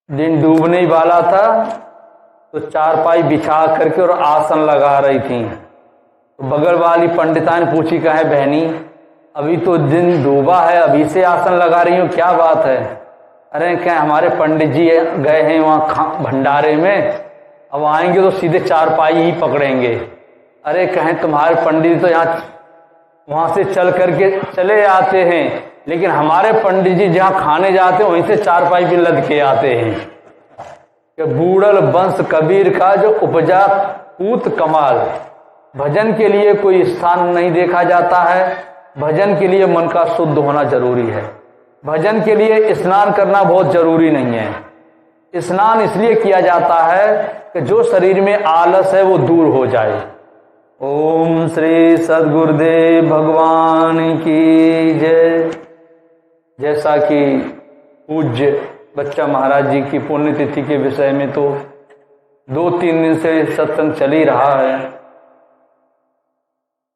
दिन डूबने ही वाला था तो चारपाई बिछा करके और आसन लगा रही थी। तो बगल वाली पंडिता ने पूछी, कहे बहनी अभी तो दिन डूबा है, अभी से आसन लगा रही हो, क्या बात है? अरे क्या हमारे पंडित जी गए हैं वहाँ भंडारे में, अब आएंगे तो सीधे चारपाई ही पकड़ेंगे। अरे कहें तुम्हारे पंडित तो यहाँ वहाँ से चल करके चले आते हैं, लेकिन हमारे पंडित जी जहाँ खाने जाते हैं वहीं से चारपाई भी लद के आते हैं। कि बूढ़ल वंश कबीर का जो उपजा पूत कमाल। भजन के लिए कोई स्थान नहीं देखा जाता है, भजन के लिए मन का शुद्ध होना जरूरी है। भजन के लिए स्नान करना बहुत जरूरी नहीं है। स्नान इसलिए किया जाता है कि जो शरीर में आलस है वो दूर हो जाए। ओम श्री सद्गुरुदेव भगवान की जय। जैसा कि पूज्य बच्चा महाराज जी की पुण्यतिथि के विषय में तो 2-3 दिन से सत्संग चल ही रहा है,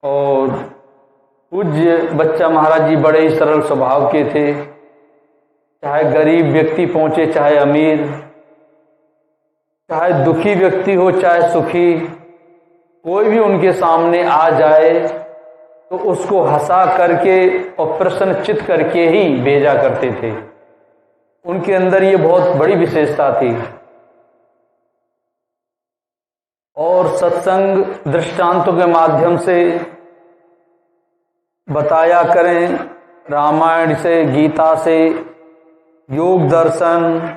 और पूज्य बच्चा महाराज जी बड़े ही सरल स्वभाव के थे। चाहे गरीब व्यक्ति पहुंचे, चाहे अमीर, चाहे दुखी व्यक्ति हो चाहे सुखी, कोई भी उनके सामने आ जाए तो उसको हंसा करके और प्रसन्नचित्त करके ही भेजा करते थे। उनके अंदर ये बहुत बड़ी विशेषता थी। और सत्संग दृष्टांतों के माध्यम से बताया करें, रामायण से, गीता से, योग दर्शन,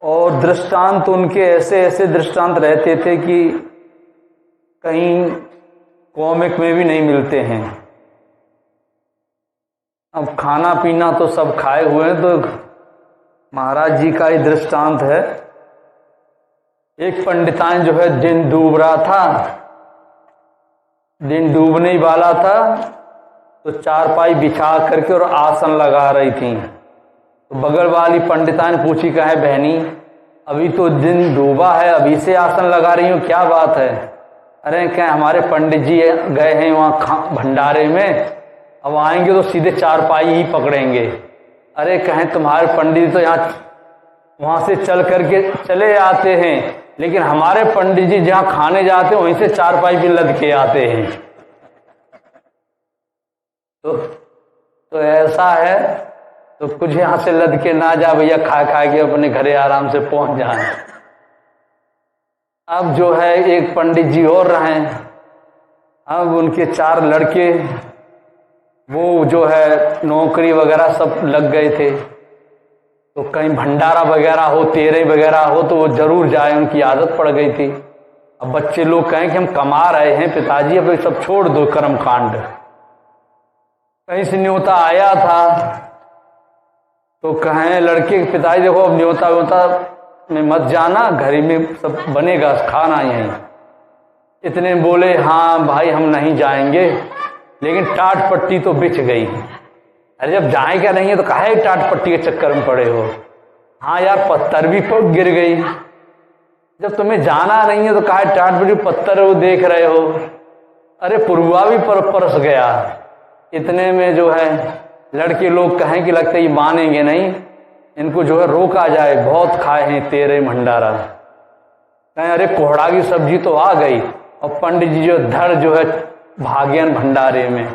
और दृष्टांत उनके ऐसे ऐसे दृष्टांत रहते थे कि कहीं कॉमिक में भी नहीं मिलते हैं। अब खाना पीना तो सब खाए हुए हैं, तो महाराज जी का ही दृष्टांत है। एक पंडितान जो है दिन डूब रहा था, दिन डूबने ही वाला था तो चारपाई बिछा करके और आसन लगा रही थी। तो बगल वाली पंडिता ने पूछी, कहे बहनी अभी तो दिन डूबा है, अभी से आसन लगा रही हो, क्या बात है? अरे क्या हमारे पंडित जी गए हैं वहाँ भंडारे में, अब आएंगे तो सीधे चारपाई ही पकड़ेंगे। अरे कहें तुम्हारे पंडित तो यहाँ वहाँ से चल करके चले आते हैं, लेकिन हमारे पंडित जी जहाँ खाने जाते हैं वहीं से चारपाई भी लद के आते हैं। तो ऐसा है तो कुछ यहाँ से लद के ना जा भैया, खा खा के अपने घरे आराम से पहुंच जाए। अब जो है एक पंडित जी और रहे, अब उनके 4 लड़के वो जो है नौकरी वगैरह सब लग गए थे, तो कहीं भंडारा वगैरह हो, तेरे वगैरह हो तो वो जरूर जाए, उनकी आदत पड़ गई थी। अब बच्चे लोग कहें कि हम कमा रहे हैं पिताजी, अब सब छोड़ दो कर्म कांड। कहीं से न्योता आया था तो कहें लड़के के पिताजी, देखो अब न्योता व्योता में मत जाना, घर में सब बनेगा, खाना यहीं। इतने बोले हाँ भाई हम नहीं जाएंगे, लेकिन टाट पट्टी तो बिछ गई। अरे जब जाए क्या नहीं है तो काहे टाट पट्टी के चक्कर में पड़े हो? हाँ यार पत्थर भी गिर गई, जब तुम्हें जाना नहीं है तो काहे टाट पट्टी पत्थर वो देख रहे हो? अरे पुरुआ भी परस गया। इतने में जो है लड़के लोग कहें कि लगता है ये मानेंगे नहीं, इनको जो है रोका जाए, बहुत खाए हैं तेरे भंडारा। कहें अरे कोहड़ा की सब्जी तो आ गई, और पंडित जी जो धड़ जो है भाग्यन भंडारे में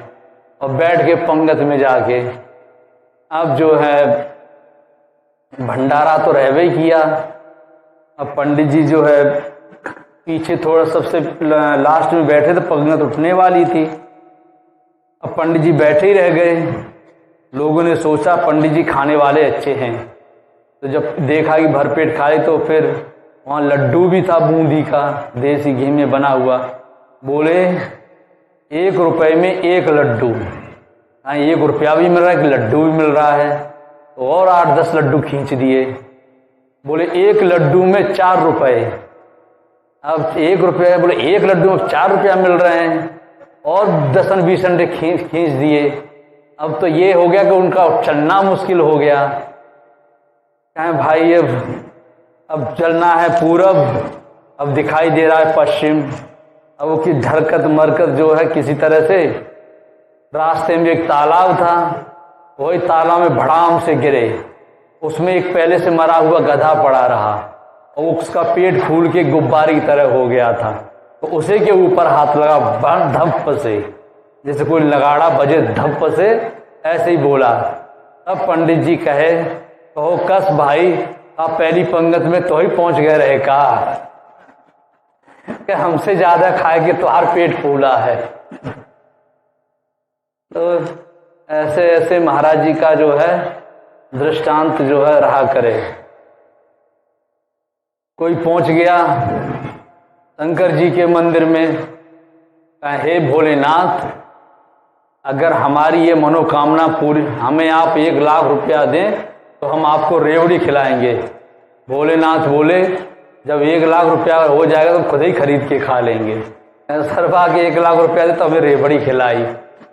और बैठ के पंगत में जाके। अब जो है भंडारा तो रहवे ही किया। अब पंडित जी जो है पीछे थोड़ा सबसे लास्ट में बैठे थे, पंगत उठने वाली थी। अब पंडित जी बैठे ही रह गए। लोगों ने सोचा पंडित जी खाने वाले अच्छे हैं, तो जब देखा कि भरपेट खाए तो फिर वहाँ लड्डू भी था बूंदी का, देसी घी में बना हुआ। बोले 1 रुपए में 1 लड्डू। हाँ 1 रुपया भी मिल रहा है कि लड्डू भी मिल रहा है, तो और 8-10 लड्डू खींच दिए। बोले 1 लड्डू में 4 रुपए। अब 1 रुपया, बोले 1 लड्डू में 4 रुपया मिल रहे हैं, और 10-20 अंडे खींच दिए। अब तो ये हो गया कि उनका चलना मुश्किल हो गया। कहें भाई अब चलना है पूरब, अब दिखाई दे रहा है पश्चिम। अब वो की धरकत मरकत जो है किसी तरह से, रास्ते में एक तालाब था, वही तालाब में भड़ाम से गिरे। उसमें एक पहले से मरा हुआ गधा पड़ा रहा और उसका पेट फूल के गुब्बारे की तरह हो गया था। तो उसी के ऊपर हाथ लगा, बड़ धप से, जैसे कोई नगाड़ा बजे धप से, ऐसे ही बोला। तब पंडित जी कहे, कहो कस भाई, आप पहली पंगत में तो ही पहुंच गए रहे का, कि हमसे ज्यादा खाए कि तुम्हार पेट फूला है। तो ऐसे ऐसे महाराज जी का जो है दृष्टांत जो है रहा करे। कोई पहुंच गया शंकर जी के मंदिर में, कहा हे भोलेनाथ, अगर हमारी ये मनोकामना पूरी, हमें आप 1 लाख रुपया दें तो हम आपको रेवड़ी खिलाएंगे। भोलेनाथ बोले, जब 1 लाख रुपया हो जाएगा तो खुद ही खरीद के खा लेंगे। सरबा के 1 लाख रुपया दे तो हमें रेवड़ी खिलाई।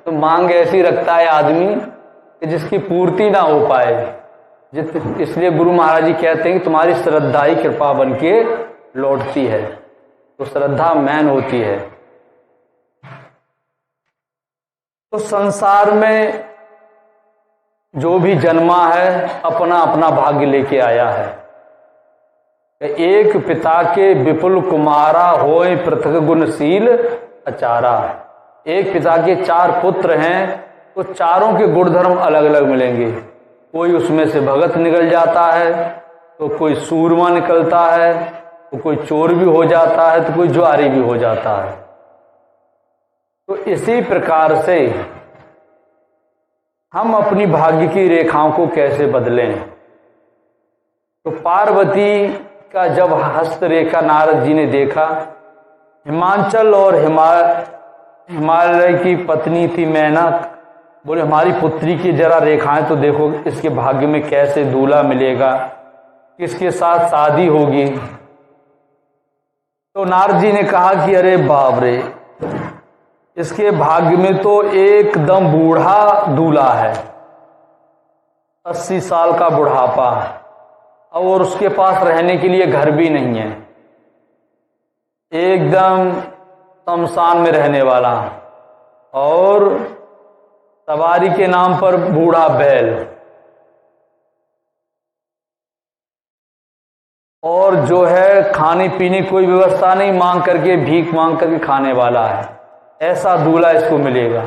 तो मांग ऐसी रखता है आदमी कि जिसकी पूर्ति ना हो पाए। इसलिए गुरु महाराज जी कहते हैं कि तुम्हारी श्रद्धा ही कृपा बन के लौटती है। तो श्रद्धा मैन होती है। तो संसार में जो भी जन्मा है अपना अपना भाग्य लेके आया है। एक पिता के विपुल कुमारा होए पृथक गुणशील अचारा। एक पिता के 4 पुत्र हैं तो चारों के गुणधर्म अलग अलग मिलेंगे। कोई उसमें से भगत निकल जाता है, तो कोई सूरमा निकलता है, तो कोई चोर भी हो जाता है, तो कोई जुआरी भी हो जाता है। तो इसी प्रकार से हम अपनी भाग्य की रेखाओं को कैसे बदलें। तो पार्वती का जब हस्तरेखा नारद जी ने देखा, हिमांचल और हिमालय की पत्नी थी मैना, बोले हमारी पुत्री की जरा रेखाएं तो देखो, इसके भाग्य में कैसे दूल्हा मिलेगा, किसके साथ शादी होगी। तो नारद जी ने कहा कि अरे बाप रे, इसके भाग्य में तो एकदम बूढ़ा दूल्हा है, 80 साल का बुढ़ापा, और उसके पास रहने के लिए घर भी नहीं है, एकदम शमशान में रहने वाला, और सवारी के नाम पर बूढ़ा बैल, और जो है खाने पीने कोई व्यवस्था नहीं, मांग करके भीख मांग करके खाने वाला है। ऐसा दूल्हा इसको मिलेगा।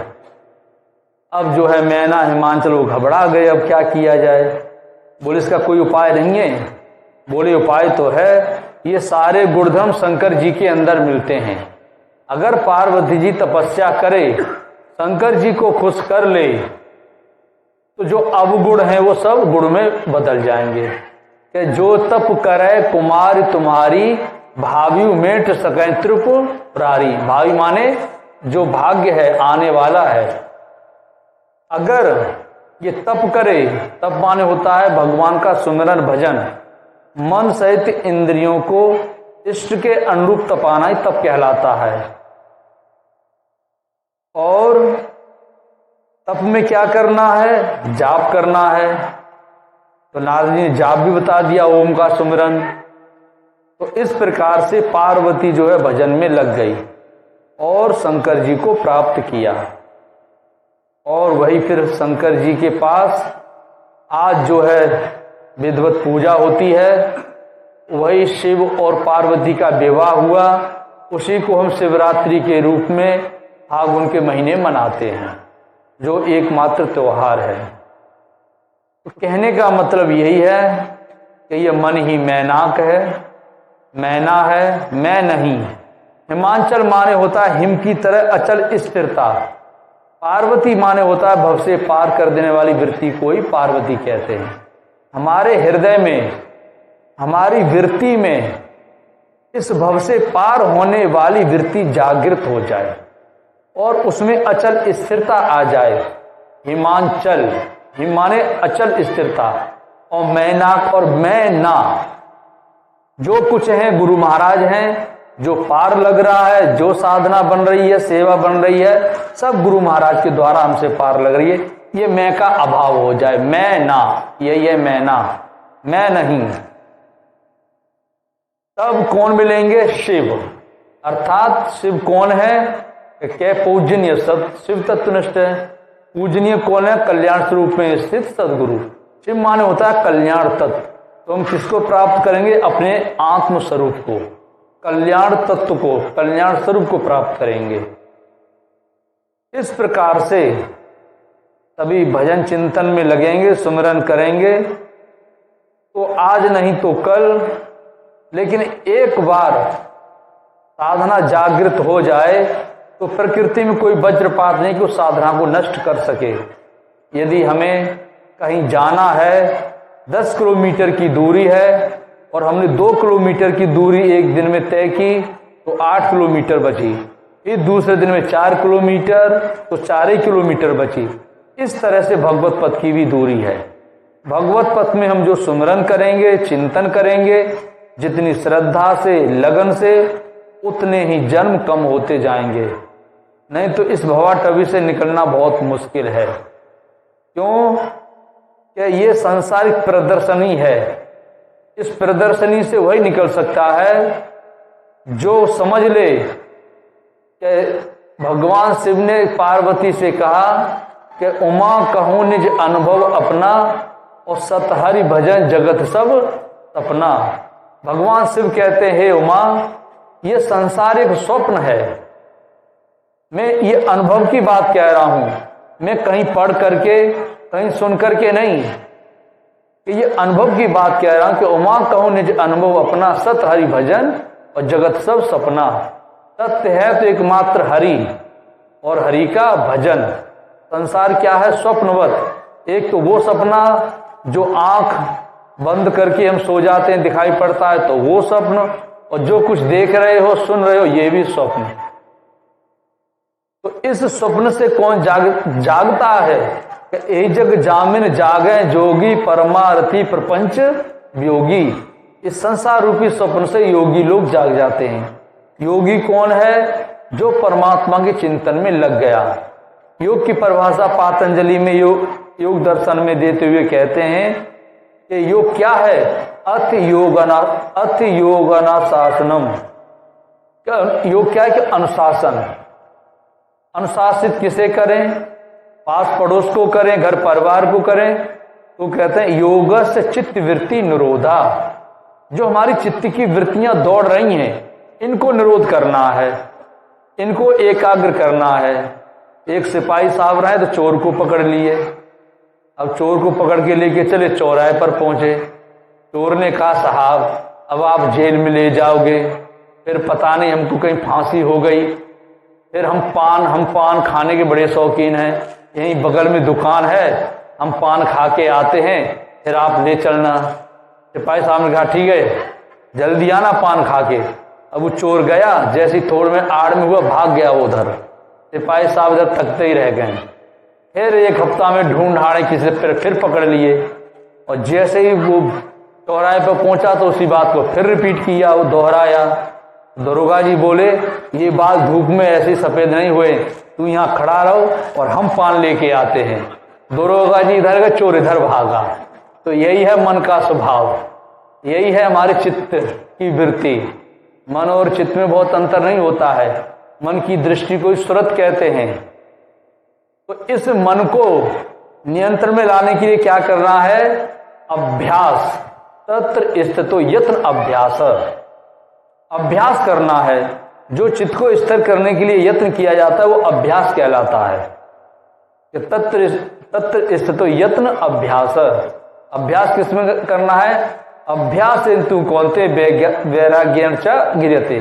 अब जो है मैना हिमांचल वो घबरा गए, अब क्या किया जाए। बोले इसका कोई उपाय नहीं है। बोले उपाय तो है, ये सारे गुणधर्म शंकर जी के अंदर मिलते हैं। अगर पार्वती जी तपस्या करे, शंकर जी को खुश कर ले, तो जो अवगुण है वो सब गुण में बदल जाएंगे। कि जो तप करे कुमार तुम्हारी, भावी मेट सकै त्रिपुरारी। भावी माने जो भाग्य है, आने वाला है। अगर ये तप करे, तप माने होता है भगवान का सुमिरन भजन, मन सहित इंद्रियों को इष्ट के अनुरूप तपाना ही तप कहलाता है। और तप में क्या करना है, जाप करना है। तो नारद जी ने जाप भी बता दिया, ओम का सुमिरन। तो इस प्रकार से पार्वती जो है भजन में लग गई और शंकर जी को प्राप्त किया। और वही फिर शंकर जी के पास आज जो है विधिवत पूजा होती है, वही शिव और पार्वती का विवाह हुआ। उसी को हम शिवरात्रि के रूप में फागुन के महीने मनाते हैं, जो एकमात्र त्योहार है। तो कहने का मतलब यही है कि ये मन ही मैनाक है, मैना है, मैं नहीं। हिमांचल माने होता है हिम की तरह अचल स्थिरता। पार्वती माने होता है भव से पार कर देने वाली वृत्ति को ही पार्वती कहते हैं। हमारे हृदय में, हमारी वृत्ति में इस भव से पार होने वाली वृत्ति जागृत हो जाए और उसमें अचल स्थिरता आ जाए। हिमांचल, हिम माने अचल स्थिरता, और मैनाक और मैं ना, जो कुछ है गुरु महाराज हैं, जो पार लग रहा है, जो साधना बन रही है, सेवा बन रही है, सब गुरु महाराज के द्वारा हमसे पार लग रही है। ये मैं का अभाव हो जाए, मैं ना, ये मैं ना, मैं नहीं। तब कौन मिलेंगे, शिव। अर्थात शिव कौन है, क्या पूजनीय, सब शिव तत्वनिष्ठ है। पूजनीय कौन है, कल्याण स्वरूप में स्थित सदगुरु शिव माने होता है कल्याण तत्व। तो हम किसको प्राप्त करेंगे? अपने आत्म स्वरूप को, कल्याण तत्व को, कल्याण स्वरूप को प्राप्त करेंगे। इस प्रकार से सभी भजन चिंतन में लगेंगे, सुमिरन करेंगे, तो आज नहीं तो कल, लेकिन एक बार साधना जागृत हो जाए तो प्रकृति में कोई वज्रपात नहीं कि उस साधना को नष्ट कर सके। यदि हमें कहीं जाना है, 10 किलोमीटर की दूरी है और हमने 2 किलोमीटर की दूरी एक दिन में तय की तो 8 किलोमीटर बची, फिर दूसरे दिन में 4 किलोमीटर तो 4 ही किलोमीटर बची। इस तरह से भगवत पथ की भी दूरी है। भगवत पथ में हम जो सुमिरन करेंगे, चिंतन करेंगे, जितनी श्रद्धा से, लगन से, उतने ही जन्म कम होते जाएंगे। नहीं तो इस भवाटवी से निकलना बहुत मुश्किल है। क्यों? क्या ये सांसारिक प्रदर्शनी है। इस प्रदर्शनी से वही निकल सकता है जो समझ ले कि भगवान शिव ने पार्वती से कहा कि उमा कहूं निज अनुभव अपना और सतहरि भजन जगत सब सपना। भगवान शिव कहते हैं, हे उमा, ये संसार एक स्वप्न है। मैं ये अनुभव की बात कह रहा हूं, मैं कहीं पढ़ करके, कहीं सुन करके नहीं, कि ये अनुभव की बात कह रहा हूं कि उमा कहूं निज अनुभव अपना सतहरि भजन और जगत सब सपना। सत्य है तो एकमात्र हरि और हरि का भजन। संसार क्या है? स्वप्नवत। एक तो वो सपना जो आंख बंद करके हम सो जाते हैं, दिखाई पड़ता है, तो वो स्वप्न, और जो कुछ देख रहे हो, सुन रहे हो, ये भी स्वप्न। तो इस स्वप्न से कौन जागता है? ए जग जामिन जागे जोगी परमारथी प्रपंच वियोगी। इस संसार रूपी स्वप्न से योगी लोग जाग जाते हैं। योगी कौन है? जो परमात्मा के चिंतन में लग गया। योग की परिभाषा पातंजलि में योग दर्शन में देते हुए कहते हैं कि योग क्या है? अथ योगनाशासनम। योग क्या है? कि अनुशासन। अनुशासित किसे करें? पास पड़ोस को करें, घर परिवार को करें। तो कहते हैं योग से चित्त वृत्ति निरोधा। जो हमारी चित्त की वृत्तियां दौड़ रही हैं, इनको निरोध करना है, इनको एकाग्र करना है। एक सिपाही साहब रहे तो चोर को पकड़ लिए। अब चोर को पकड़ के लेके चले, चौराहे पर पहुंचे। चोर ने कहा, साहब अब आप जेल में ले जाओगे, फिर पता नहीं हमको कहीं फांसी हो गई। फिर हम पान खाने के बड़े शौकीन हैं, यहीं बगल में दुकान है, हम पान खा के आते हैं, फिर आप ले चलना। सिपाही साहब ने कहा, ठीक है, जल्दी आना पान खा के। अब वो चोर गया, जैसी थोड़ में आड़ में हुआ, भाग गया वो उधर। सिपाही साहब इधर थकते ही रह गए। फिर एक हफ्ता में ढूंढ ढाड़े किसी फिर पकड़ लिए, और जैसे ही वो चौराहे पर पहुंचा तो उसी बात को फिर रिपीट किया, वो दोहराया। दरोगा जी बोले, ये बाल धूप में ऐसे सफेद नहीं हुए, तू यहाँ खड़ा रहो और हम पान लेके आते हैं। दरोगा जी इधर गए, चोर इधर भागा। तो यही है मन का स्वभाव, यही है हमारे चित्त की वृत्ति। मन और चित्त में बहुत अंतर नहीं होता है। मन की दृष्टि को सुरत कहते हैं। तो इस मन को नियंत्रण में लाने के लिए क्या करना है? अभ्यास। तत्र स्थितो यत्न अभ्यास। अभ्यास करना है। जो चित्त को स्थिर करने के लिए यत्न किया जाता है वो अभ्यास कहलाता है। कि तत्र स्थितो यत्न अभ्यास। अभ्यास किसमें करना है? अभ्यास इंतु कौनते वैराग्यं च गिर्यते।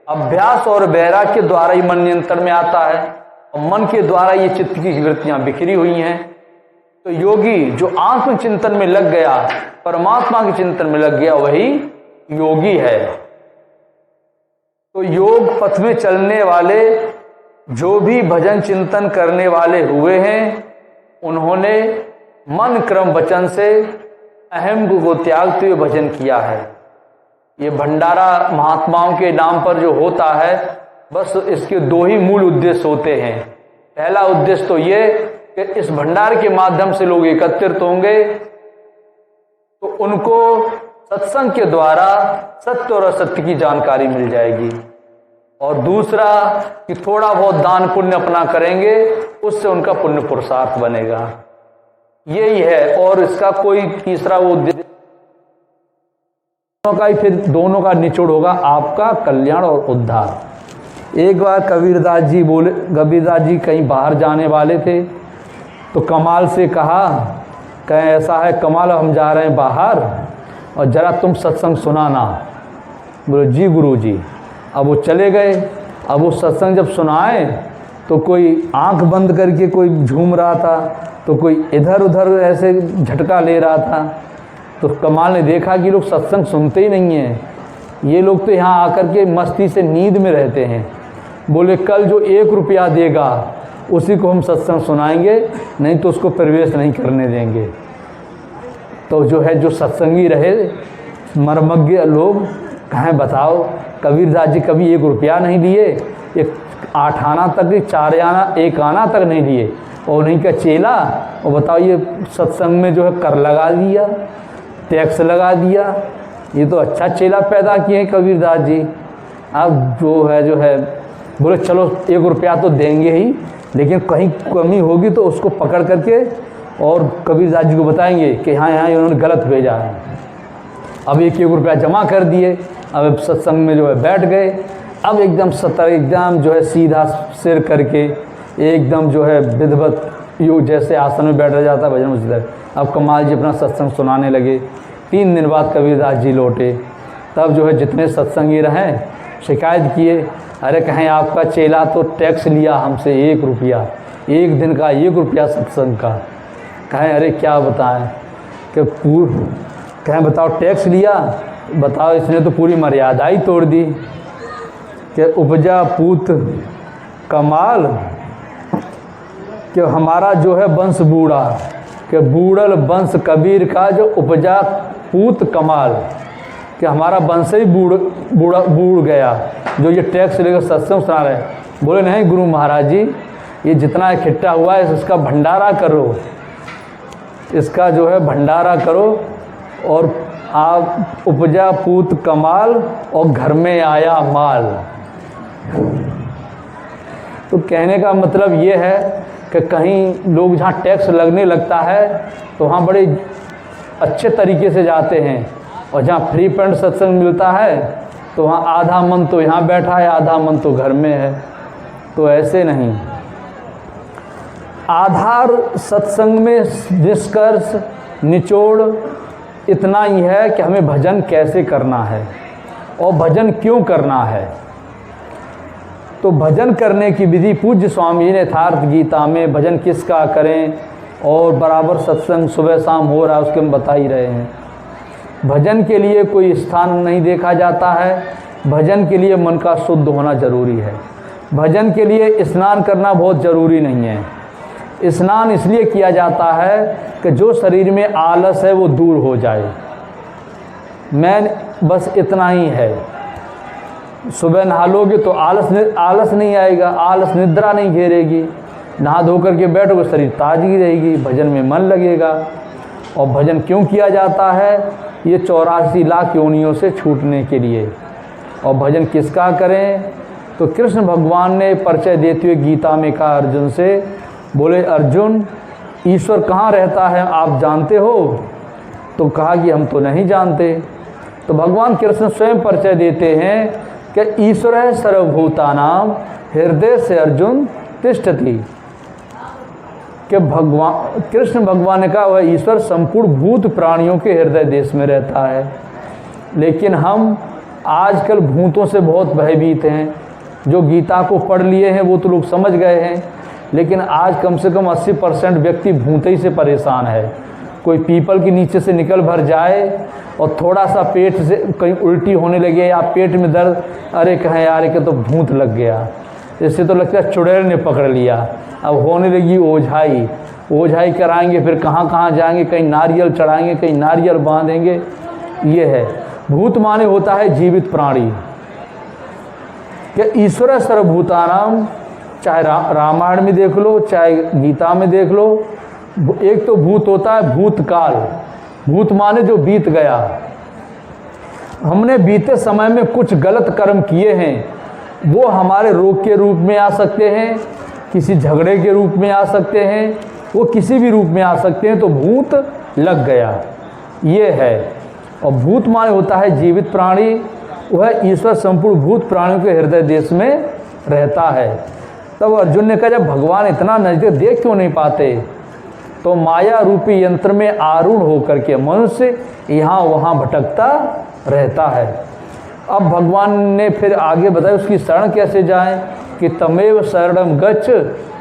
अभ्यास और वैराग्य के द्वारा ही मन नियंत्रण में आता है, और मन के द्वारा ये चित्त की वृत्तियां बिखरी हुई हैं। तो योगी जो आत्मचिंतन में लग गया, परमात्मा के चिंतन में लग गया, वही योगी है। तो योग पथ में चलने वाले जो भी भजन चिंतन करने वाले हुए हैं, उन्होंने मन क्रम वचन से अहम को त्यागते हुए भजन किया है। ये भंडारा महात्माओं के नाम पर जो होता है, बस इसके दो ही मूल उद्देश्य होते हैं। पहला उद्देश्य तो ये कि इस भंडार के माध्यम से लोग एकत्रित होंगे, तो उनको सत्संग के द्वारा सत्य और असत्य की जानकारी मिल जाएगी। और दूसरा कि थोड़ा बहुत दान पुण्य अपना करेंगे, उससे उनका पुण्य पुरुषार्थ बनेगा। यही है, और इसका कोई तीसरा वो का ही फिर दोनों का निचोड़ होगा, आपका कल्याण और उद्धार। एक बार कबीरदास जी कहीं बाहर जाने वाले थे, तो कमाल से कहा, कहें ऐसा है कमाल, हम जा रहे हैं बाहर और जरा तुम सत्संग सुनाना। बोले जी गुरुजी। अब वो चले गए। अब वो सत्संग जब सुनाए तो कोई आंख बंद करके कोई झूम रहा था, तो कोई इधर उधर ऐसे झटका ले रहा था। तो कमाल ने देखा कि लोग सत्संग सुनते ही नहीं हैं, ये लोग तो यहाँ आकर के मस्ती से नींद में रहते हैं। बोले कल जो 1 रुपया देगा उसी को हम सत्संग सुनाएंगे, नहीं तो उसको प्रवेश नहीं करने देंगे। तो जो है जो सत्संगी रहे मर्मज्ञ लोग कहें बताओ, कबीरदास जी कभी 1 रुपया नहीं लिए, एक 8 आना तक, 4 आना, 1 आना तक नहीं लिए, और उन्हीं का चेला। और बताओ ये सत्संग में जो है कर लगा दिया, टैक्स लगा दिया। ये तो अच्छा चेला पैदा किए हैं कबीरदास जी। अब जो है बोले चलो 1 रुपया तो देंगे ही, लेकिन कहीं कमी होगी तो उसको पकड़ करके और कबीरदास जी को बताएंगे कि हाँ यहाँ इन्होंने गलत भेजा है। अब 1 रुपया जमा कर दिए। अब सत्संग में जो है बैठ गए। अब एकदम सतर, एकदम जो है सीधा सिर करके, एकदम जो है विधिवत योग जैसे आसन में बैठ जाता भजन उसी। अब कमाल जी अपना सत्संग सुनाने लगे। 3 दिन बाद कबीरदास जी लौटे। तब जो है जितने सत्संगी रहें शिकायत किए, अरे कहें आपका चेला तो टैक्स लिया हमसे 1 रुपया, 1 दिन का 1 रुपया सत्संग का। कहें अरे क्या बताएं कि कहें बताओ टैक्स लिया, बताओ इसने तो पूरी मर्यादा ही तोड़ दी कि उपजा पूत कमाल, कि हमारा जो है वंश बूढ़ा, कि बूढ़ल वंश कबीर का जो उपजा पूत कमाल, कि हमारा वंश ही बूढ़ गया जो ये टैक्स लेकर सत्संग सुना रहे हैं। बोले नहीं गुरु महाराज जी, ये जितना इकट्ठा हुआ है इसका भंडारा करो, इसका जो है भंडारा करो, और आप उपजा पूत कमाल और घर में आया माल। तो कहने का मतलब ये है कि कहीं लोग जहाँ टैक्स लगने लगता है तो वहाँ बड़े अच्छे तरीके से जाते हैं, और जहाँ फ्री फंड सत्संग मिलता है तो वहाँ आधा मन तो यहाँ बैठा है, आधा मन तो घर में है। तो ऐसे नहीं। आधार सत्संग में निष्कर्ष निचोड़ इतना ही है कि हमें भजन कैसे करना है और भजन क्यों करना है। तो भजन करने की विधि पूज्य स्वामी जी ने यथार्थ गीता में भजन किसका करें, और बराबर सत्संग सुबह शाम हो रहा है उसके हम बता ही रहे हैं। भजन के लिए कोई स्थान नहीं देखा जाता है, भजन के लिए मन का शुद्ध होना जरूरी है। भजन के लिए स्नान करना बहुत ज़रूरी नहीं है। स्नान इसलिए किया जाता है कि जो शरीर में आलस है वो दूर हो जाए। बस इतना ही है। सुबह नहा लोगे तो आलस नहीं आएगा, आलस निद्रा नहीं घेरेगी। नहा धो करके बैठोगे शरीर ताजगी रहेगी, भजन में मन लगेगा। और भजन क्यों किया जाता है? ये 84 लाख योनियों से छूटने के लिए। और भजन किसका करें? तो कृष्ण भगवान ने परिचय देते हुए गीता में कहा अर्जुन से, बोले अर्जुन ईश्वर कहाँ रहता है आप जानते हो? तो कहा कि हम तो नहीं जानते। तो भगवान कृष्ण स्वयं परिचय देते हैं कि ईश्वर है सर्वभूतानां हृदय से अर्जुन तिष्ठति। कि भगवान कृष्ण भगवान ने कहा वह ईश्वर संपूर्ण भूत प्राणियों के हृदय देश में रहता है। लेकिन हम आजकल भूतों से बहुत भयभीत हैं। जो गीता को पढ़ लिए हैं वो तो लोग समझ गए हैं, लेकिन आज कम से कम 80% व्यक्ति भूत ही से परेशान है। कोई पीपल के नीचे से निकल भर जाए और थोड़ा सा पेट से कहीं उल्टी होने लगे या पेट में दर्द, अरे कहें यार कि तो भूत लग गया, इससे तो लगता है चुड़ैल ने पकड़ लिया। अब होने लगी ओझाई, ओझाई कराएंगे, फिर कहाँ कहाँ जाएंगे, कहीं नारियल चढ़ाएंगे, कहीं नारियल बांधेंगे। ये है भूत माने होता है जीवित प्राणी। कि ईश्वर सर्वभूतानां, चाहे रामायण में देख लो चाहे गीता में देख लो, एक तो भूत होता है भूतकाल। भूत माने जो बीत गया। हमने बीते समय में कुछ गलत कर्म किए हैं, वो हमारे रोग के रूप में आ सकते हैं, किसी झगड़े के रूप में आ सकते हैं, वो किसी भी रूप में आ सकते हैं। तो भूत लग गया, ये है। और भूत माने होता है जीवित प्राणी, वह ईश्वर संपूर्ण भूत प्राणियों के हृदय देश में रहता है। तब अर्जुन ने कहा, जब भगवान इतना नजदीक देख क्यों नहीं पाते? तो माया रूपी यंत्र में आरूढ़ होकर के मनुष्य यहाँ वहाँ भटकता रहता है। अब भगवान ने फिर आगे बताया उसकी शरण कैसे जाएं, कि तमेव शरणम गच्छ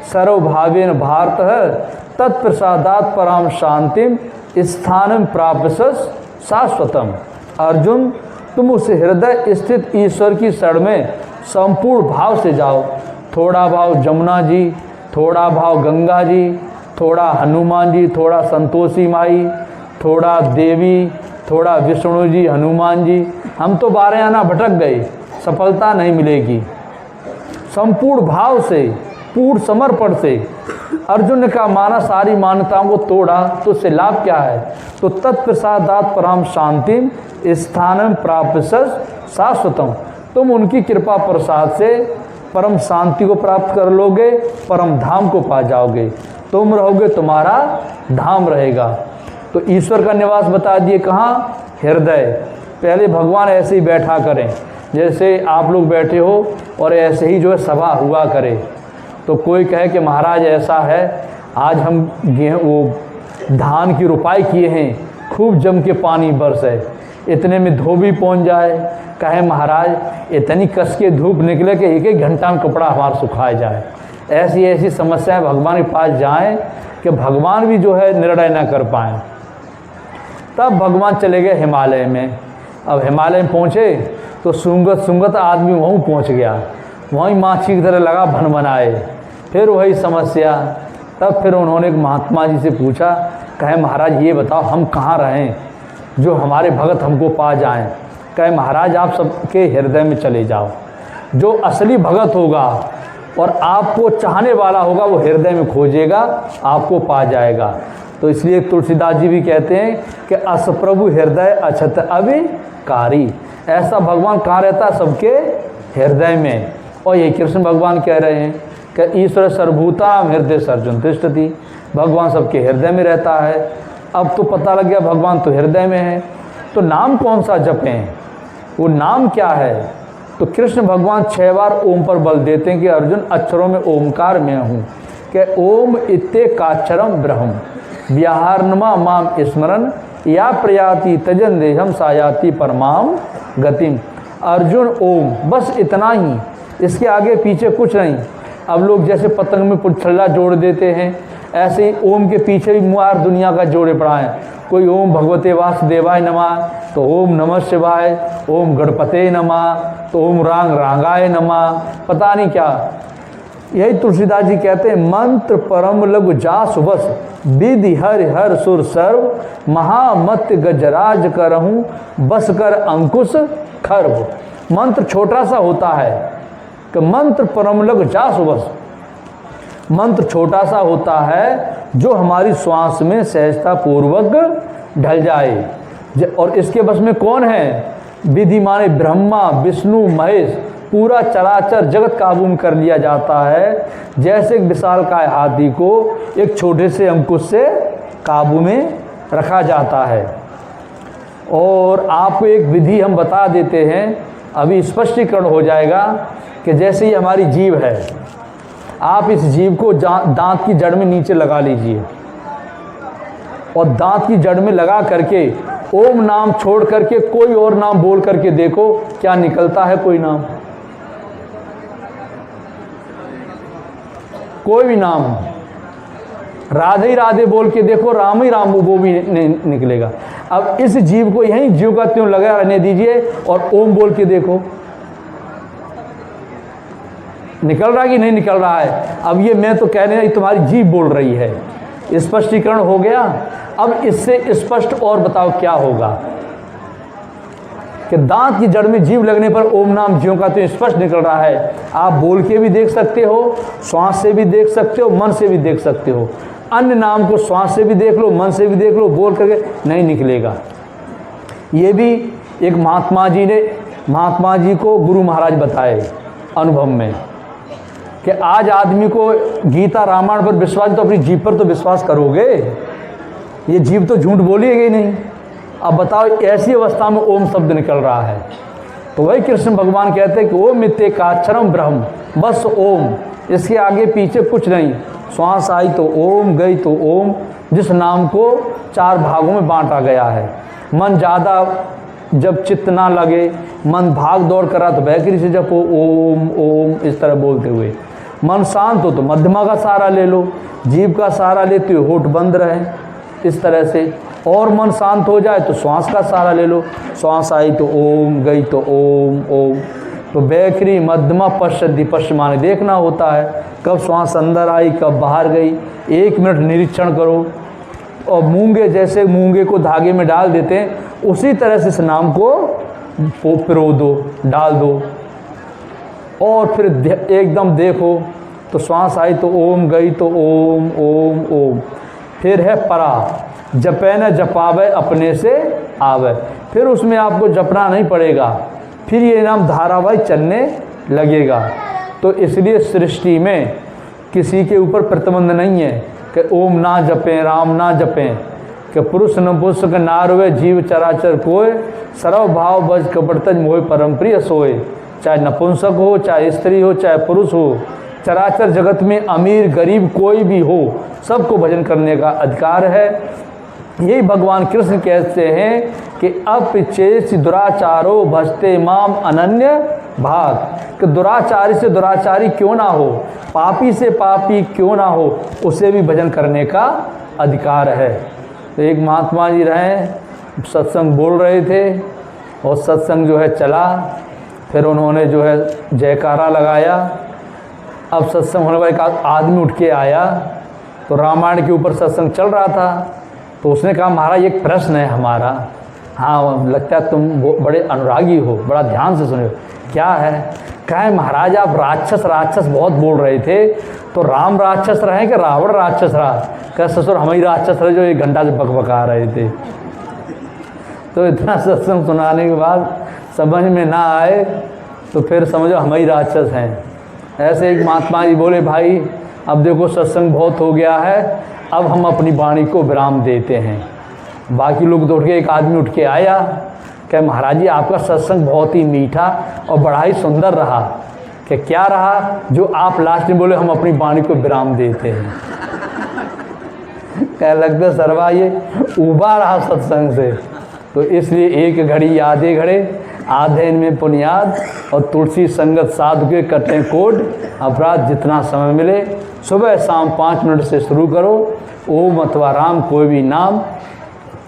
सर्वभावेन भारत तत्प्रसादात् पराम शांतिम स्थानम प्राप्स्यसि शाश्वतम। अर्जुन, तुम उस हृदय स्थित ईश्वर की शरण में संपूर्ण भाव से जाओ। थोड़ा भाव जमुना जी, थोड़ा भाव गंगा जी, थोड़ा हनुमान जी, थोड़ा संतोषी माई, थोड़ा देवी, थोड़ा विष्णु जी, हनुमान जी। हम तो 12 आना भटक गए, सफलता नहीं मिलेगी। संपूर्ण भाव से, पूर्ण समर्पण से अर्जुन ने कहा, माना सारी मान्यताओं को तोड़ा तो उससे लाभ क्या है? तो तत्प्रसादात् पराम शांतिम स्थानम प्राप्स्यसि शाश्वतम। तुम उनकी कृपा प्रसाद से परम शांति को प्राप्त कर लोगे, परम धाम को पा जाओगे। तुम रहोगे, तुम्हारा धाम रहेगा। तो ईश्वर का निवास बता दिए कहाँ? हृदय। पहले भगवान ऐसे ही बैठा करें, जैसे आप लोग बैठे हो और ऐसे ही जो है सभा हुआ करे। तो कोई कहे कि महाराज ऐसा है, आज हम वो धान की रुपाई किए हैं, खूब जम के पानी बरसे, इतने में धोबी पहुंच जाए, कहे महाराज इतनी कस के धूप निकले कि एक एक घंटा में कपड़ा हमारा सुखाया जाए। ऐसी ऐसी समस्याएं भगवान के पास जाएं कि भगवान भी जो है निर्णय न कर पाएँ। तब भगवान चले गए हिमालय में। अब हिमालय में पहुँचे तो सुंगत आदमी वहीं पहुँच गया, वहीं माछी की तरह लगा भन बनाए। फिर वही समस्या। तब फिर उन्होंने एक महात्मा जी से पूछा, कहे महाराज ये बताओ हम कहाँ रहें जो हमारे भगत हमको पा जाएं? कहे महाराज आप सबके हृदय में चले जाओ। जो असली भगत होगा और आपको चाहने वाला होगा वो हृदय में खोजेगा, आपको पा जाएगा। तो इसलिए तुलसीदास जी भी कहते हैं कि अस प्रभु हृदय अछत अभिकारी। ऐसा भगवान कहाँ रहता है? सबके हृदय में। और ये कृष्ण भगवान कह रहे हैं कि ईश्वर सर्वभूताम हृदय सर्जुन तिष्ठति। भगवान सबके हृदय में रहता है। अब तो पता लग गया भगवान तो हृदय में है। तो नाम कौन सा जपें? वो नाम क्या है? तो कृष्ण भगवान 6 बार ओम पर बल देते हैं कि अर्जुन अक्षरों में ओमकार में हूँ, कि ओम इत्ते काक्षरम ब्रह्म व्याहरणमा माम स्मरण या प्रयाति तजन देहम सायाति परमाम गतिम। अर्जुन ओम, बस इतना ही, इसके आगे पीछे कुछ नहीं। अब लोग जैसे पतंग में पुछल्ला जोड़ देते हैं, ऐसे ही ओम के पीछे भी मुहार दुनिया का जोड़े पड़ा है। कोई ओम भगवते वासुदेवाय नमः, तो ओम नमः शिवाय, ओम गणपते नमः, तो ओम रांगाय नमः, पता नहीं क्या। यही तुलसीदास जी कहते हैं, मंत्र परम लघु जासु बस विधि हर हर सुर सर्व महामत गजराज करहूँ बस कर अंकुश खर्व। मंत्र छोटा सा होता है कि मंत्र परम लघु जासु बस, मंत्र छोटा सा होता है जो हमारी श्वास में सहजता पूर्वक ढल जाए। और इसके बस में कौन है? विधि माने ब्रह्मा विष्णु महेश, पूरा चराचर जगत काबू में कर लिया जाता है। जैसे एक विशालकाय हाथी को एक छोटे से अंकुश से काबू में रखा जाता है। और आपको एक विधि हम बता देते हैं, अभी स्पष्टीकरण हो जाएगा कि जैसे ही हमारी जीभ है, आप इस जीभ को दांत की जड़ में नीचे लगा लीजिए और दांत की जड़ में लगा करके ओम नाम छोड़ करके कोई और नाम बोल करके देखो क्या निकलता है। कोई नाम, कोई भी नाम, राधे राधे बोल के देखो, राम ही राम, वो भी नहीं निकलेगा। अब इस जीव को यहीं जीव का त्यों लगा रहने दीजिए और ओम बोल के देखो निकल रहा कि नहीं निकल रहा है। अब ये मैं तो कह रहा हूं तुम्हारी जीभ बोल रही है। स्पष्टीकरण हो गया। अब इससे स्पष्ट और बताओ क्या होगा कि दांत की जड़ में जीभ लगने पर ओम नाम जीव का तो स्पष्ट निकल रहा है। आप बोल के भी देख सकते हो, श्वास से भी देख सकते हो, मन से भी देख सकते हो। अन्य नाम को श्वास से भी देख लो, मन से भी देख लो, बोल करके नहीं निकलेगा। ये भी एक महात्मा जी को गुरु महाराज बताए अनुभव में। कि आज आदमी को गीता रामायण पर विश्वास, तो अपनी जीभ पर तो विश्वास करोगे, ये जीभ तो झूठ बोलिएगी नहीं। अब बताओ ऐसी अवस्था में ओम शब्द निकल रहा है, तो वही कृष्ण भगवान कहते हैं कि ओम इत्येकाक्षरम ब्रह्म, बस ओम, इसके आगे पीछे कुछ नहीं। श्वास आई तो ओम, गई तो ओम, जिस नाम को 4 भागों में बांटा गया है। मन ज़्यादा जब चित्त ना लगे, मन भाग दौड़ करा तो बैकरी से जपो ओम ओम इस तरह बोलते हुए। मन शांत हो तो मध्यमा का सहारा ले लो, जीभ का सहारा लेते हुए होठ बंद रहे इस तरह से। और मन शांत हो जाए तो श्वास का सहारा ले लो, श्वास आई तो ओम, गई तो ओम ओम। तो बैकरी मध्यमा पश्चिम पश्चिमाने देखना होता है, कब श्वास अंदर आई कब बाहर गई, 1 मिनट निरीक्षण करो। और मूंगे जैसे मूंगे को धागे में डाल देते हैं, उसी तरह से इस नाम को पिरो दो, डाल दो। और फिर एकदम देखो तो श्वास आई तो ओम, गई तो ओम ओम ओम। फिर है परा, जपे न जपावे अपने से आवे, फिर उसमें आपको जपना नहीं पड़ेगा, फिर ये नाम धारावाहिक चलने लगेगा। तो इसलिए सृष्टि में किसी के ऊपर प्रतिबंध नहीं है कि ओम ना जपें, राम ना जपें, कि पुरुष नपुंसक नारवे जीव चराचर कोय, सर्व भाव बज कपड़तज मोह परम प्रिय सोए। चाहे नपुंसक हो, चाहे स्त्री हो, चाहे पुरुष हो, चराचर जगत में अमीर गरीब कोई भी हो, सबको भजन करने का अधिकार है। यही भगवान कृष्ण कहते हैं कि अपचेत दुराचारो भजते माम अनन्य भाग, कि दुराचारी से दुराचारी क्यों ना हो, पापी से पापी क्यों ना हो, उसे भी भजन करने का अधिकार है। तो एक महात्मा जी रहे, सत्संग बोल रहे थे और सत्संग जो है चला, फिर उन्होंने जो है जयकारा लगाया। अब सत्संग होने वाला एक आदमी उठ के आया, तो रामायण के ऊपर सत्संग चल रहा था, तो उसने कहा महाराज एक प्रश्न है हमारा। हाँ, लगता है तुम बड़े अनुरागी हो, बड़ा ध्यान से सुनो। क्या है? कहे महाराज आप राक्षस बहुत बोल रहे थे, तो राम राक्षस रहे कि रावण राक्षस रहा? कहे ससुर हम ही राक्षस रहे जो 1 घंटा से बकबका रहे थे। तो इतना सत्संग सुनाने के बाद समझ में ना आए तो फिर समझो हम ही राक्षस हैं। ऐसे एक महात्मा जी बोले भाई अब देखो सत्संग बहुत हो गया है, अब हम अपनी वाणी को विराम देते हैं। बाकी लोग तो उठ के, एक आदमी उठ के आया, क्या महाराज जी आपका सत्संग बहुत ही मीठा और बड़ा ही सुंदर रहा। क्या रहा? जो आप लास्ट में बोले हम अपनी वाणी को विराम देते हैं। क्या लगता सरवा ये उबा रहा सत्संग से। तो इसलिए 1 घड़ी आधे घड़े आधे में पुनियाद, और तुलसी संगत साधु के कटें कोड अपराध। जितना समय मिले सुबह शाम 5 मिनट से शुरू करो, ओम अथवा राम कोई भी नाम।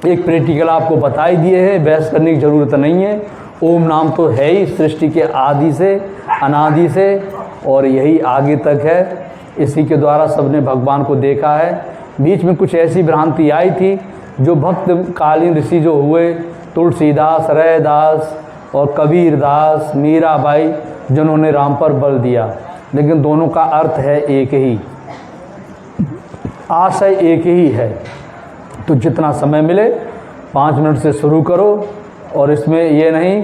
एक प्रैक्टिकल आपको बता ही दिए है, बहस करने की ज़रूरत नहीं है। ओम नाम तो है ही सृष्टि के आदि से, अनादि से, और यही आगे तक है। इसी के द्वारा सबने भगवान को देखा है। बीच में कुछ ऐसी भ्रांति आई थी, जो भक्त कालीन ऋषि जो हुए, तुलसीदास, रैदास और कबीरदास, मीराबाई, जिन्होंने राम पर बल दिया, लेकिन दोनों का अर्थ है एक ही, आशय एक ही है। तो जितना समय मिले 5 मिनट से शुरू करो। और इसमें ये नहीं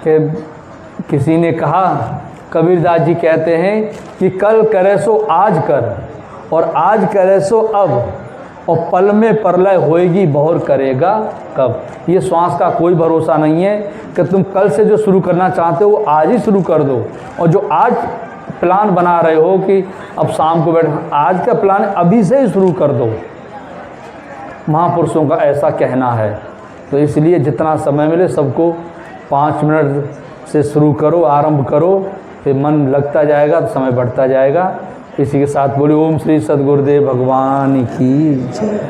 कि किसी ने कहा, कबीरदास जी कहते हैं कि कल करे सो आज कर, और आज करे सो अब, और पल में प्रलय होएगी बहुर करेगा कब। ये श्वास का कोई भरोसा नहीं है कि तुम कल से जो शुरू करना चाहते हो वो आज ही शुरू कर दो, और जो आज प्लान बना रहे हो कि अब शाम को बैठ, आज का प्लान अभी से ही शुरू कर दो। महापुरुषों का ऐसा कहना है। तो इसलिए जितना समय मिले सबको 5 मिनट से शुरू करो, आरंभ करो, फिर मन लगता जाएगा तो समय बढ़ता जाएगा। इसी के साथ बोलिए ओम श्री सद्गुरुदेव भगवान की जय।